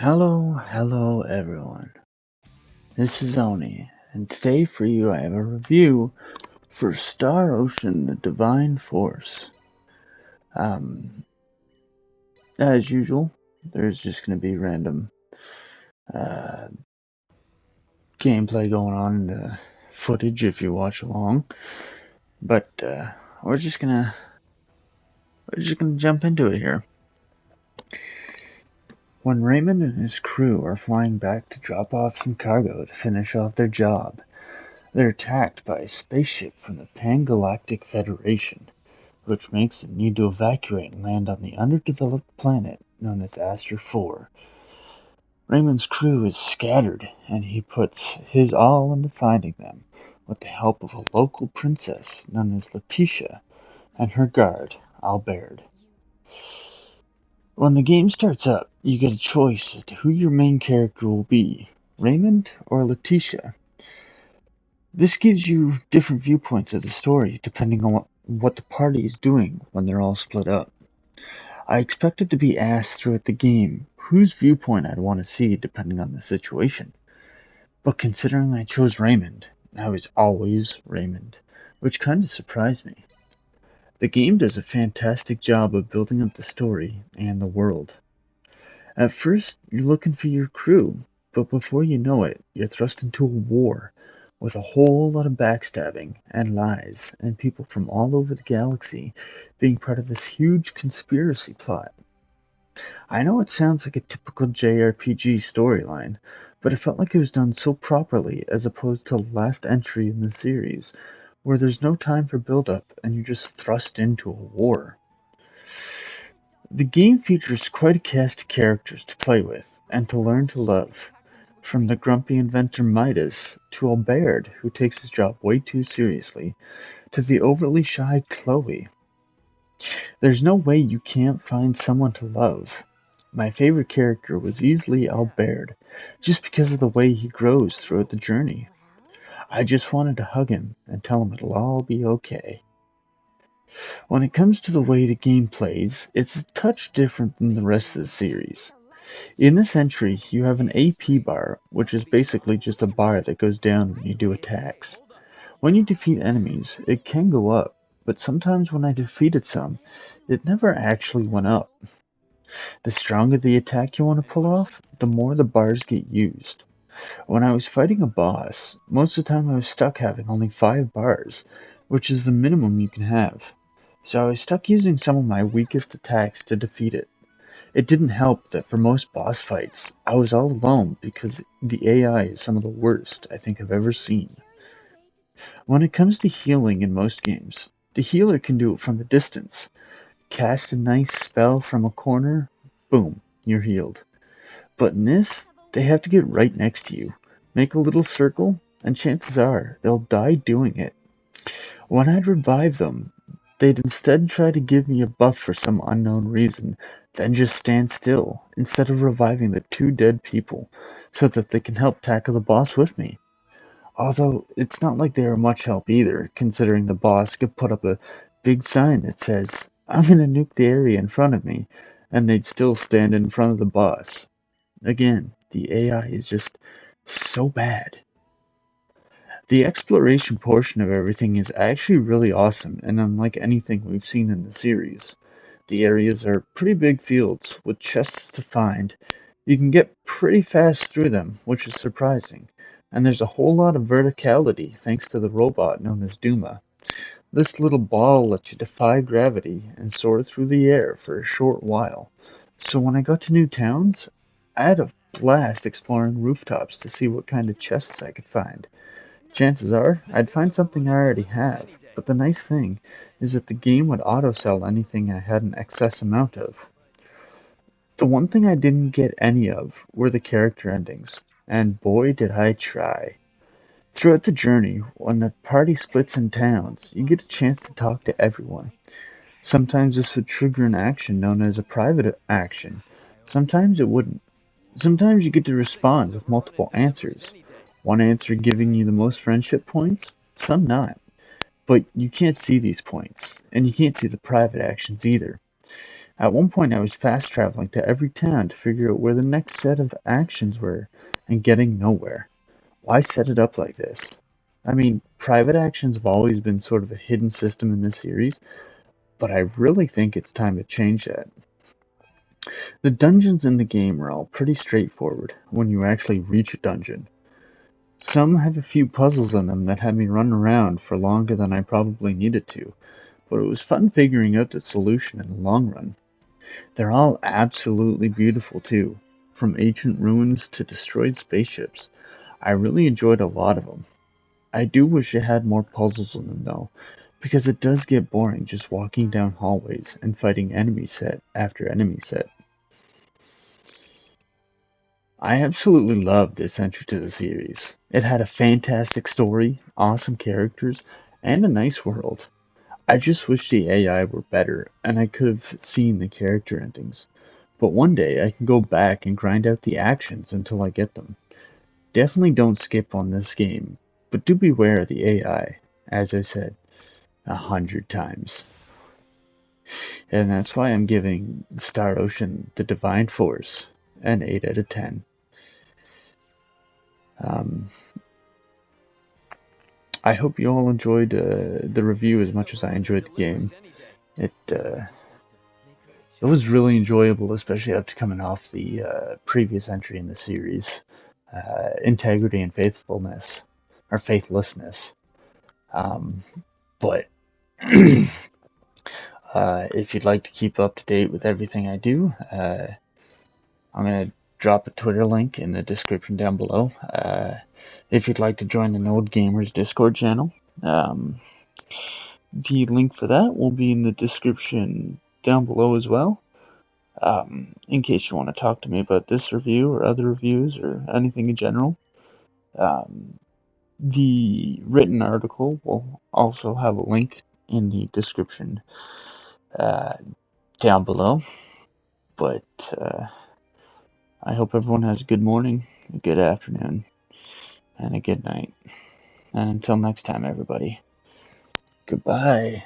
Hello everyone. This is Oni, and today for you I have a review for Star Ocean: The Divine Force. Um, as usual, there's just going to be random uh, gameplay going on in the footage if you watch along, but we're just gonna jump into it here. When Raymond and his crew are flying back to drop off some cargo to finish off their job, they're attacked by a spaceship from the Pan-Galactic Federation, which makes them need to evacuate and land on the underdeveloped planet known as Aster 4. Raymond's crew is scattered, and he puts his all into finding them, with the help of a local princess known as Letitia and her guard, Albert. When the game starts up, you get a choice as to who your main character will be, Raymond or Letitia. This gives you different viewpoints of the story depending on what the party is doing when they're all split up. I expected to be asked throughout the game whose viewpoint I'd want to see depending on the situation. But considering I chose Raymond, I was always Raymond, which kinda surprised me. The game does a fantastic job of building up the story and the world. At first, you're looking for your crew, but before you know it, you're thrust into a war with a whole lot of backstabbing and lies and people from all over the galaxy being part of this huge conspiracy plot. I know it sounds like a typical JRPG storyline, but it felt like it was done so properly as opposed to the last entry in the series, where there's no time for build-up and you're just thrust into a war. The game features quite a cast of characters to play with and to learn to love, from the grumpy inventor Midas to Albert, who takes his job way too seriously, to the overly shy Chloe. There's no way you can't find someone to love. My favorite character was easily Albert, just because of the way he grows throughout the journey. I just wanted to hug him and tell him it'll all be okay. When it comes to the way the game plays, it's a touch different than the rest of the series. In this entry, you have an AP bar, which is basically just a bar that goes down when you do attacks. When you defeat enemies, it can go up, but sometimes when I defeated some, it never actually went up. The stronger the attack you want to pull off, the more the bars get used. When I was fighting a boss, most of the time I was stuck having only 5 bars, which is the minimum you can have. So I was stuck using some of my weakest attacks to defeat it. It didn't help that for most boss fights, I was all alone because the AI is some of the worst I think I've ever seen. When it comes to healing in most games, the healer can do it from a distance. Cast a nice spell from a corner, boom, you're healed. But in this, they have to get right next to you, make a little circle, and chances are they'll die doing it. When I'd revive them, they'd instead try to give me a buff for some unknown reason, then just stand still, instead of reviving the 2 dead people, so that they can help tackle the boss with me. Although, it's not like they are much help either, considering the boss could put up a big sign that says, "I'm gonna nuke the area in front of me," and they'd still stand in front of the boss. Again, the AI is just so bad. The exploration portion of everything is actually really awesome and unlike anything we've seen in the series. The areas are pretty big fields with chests to find. You can get pretty fast through them, which is surprising, and there's a whole lot of verticality thanks to the robot known as Duma. This little ball lets you defy gravity and soar through the air for a short while. So when I got to new towns, I had a blast exploring rooftops to see what kind of chests I could find. Chances are, I'd find something I already have, but the nice thing is that the game would auto-sell anything I had an excess amount of. The one thing I didn't get any of were the character endings, and boy did I try. Throughout the journey, when the party splits in towns, you get a chance to talk to everyone. Sometimes this would trigger an action known as a private action. Sometimes it wouldn't. Sometimes you get to respond with multiple answers. One answer giving you the most friendship points, some not. But you can't see these points, and you can't see the private actions either. At one point I was fast traveling to every town to figure out where the next set of actions were, and getting nowhere. Why set it up like this? I mean, private actions have always been sort of a hidden system in this series, but I really think it's time to change that. The dungeons in the game are all pretty straightforward when you actually reach a dungeon. Some have a few puzzles in them that had me run around for longer than I probably needed to, but it was fun figuring out the solution in the long run. They're all absolutely beautiful too, from ancient ruins to destroyed spaceships. I really enjoyed a lot of them. I do wish it had more puzzles in them though, because it does get boring just walking down hallways and fighting enemy set after enemy set. I absolutely loved this entry to the series. It had a fantastic story, awesome characters, and a nice world. I just wish the AI were better and I could have seen the character endings. But one day I can go back and grind out the actions until I get them. Definitely don't skip on this game, but do beware of the AI, as I said 100 times. And that's why I'm giving Star Ocean The Divine Force an 8 out of 10. I hope you all enjoyed the review as much as I enjoyed the game. It was really enjoyable, especially after coming off the previous entry in the series, Integrity and Faithfulness, or Faithlessness. But if you'd like to keep up to date with everything I do, I'm going to drop a Twitter link in the description down below. If you'd like to join the Node Gamers Discord channel, the link for that will be in the description down below as well. In case you want to talk to me about this review or other reviews or anything in general. The written article will also have a link in the description down below. But I hope everyone has a good morning, a good afternoon, and a good night. And until next time, everybody, goodbye.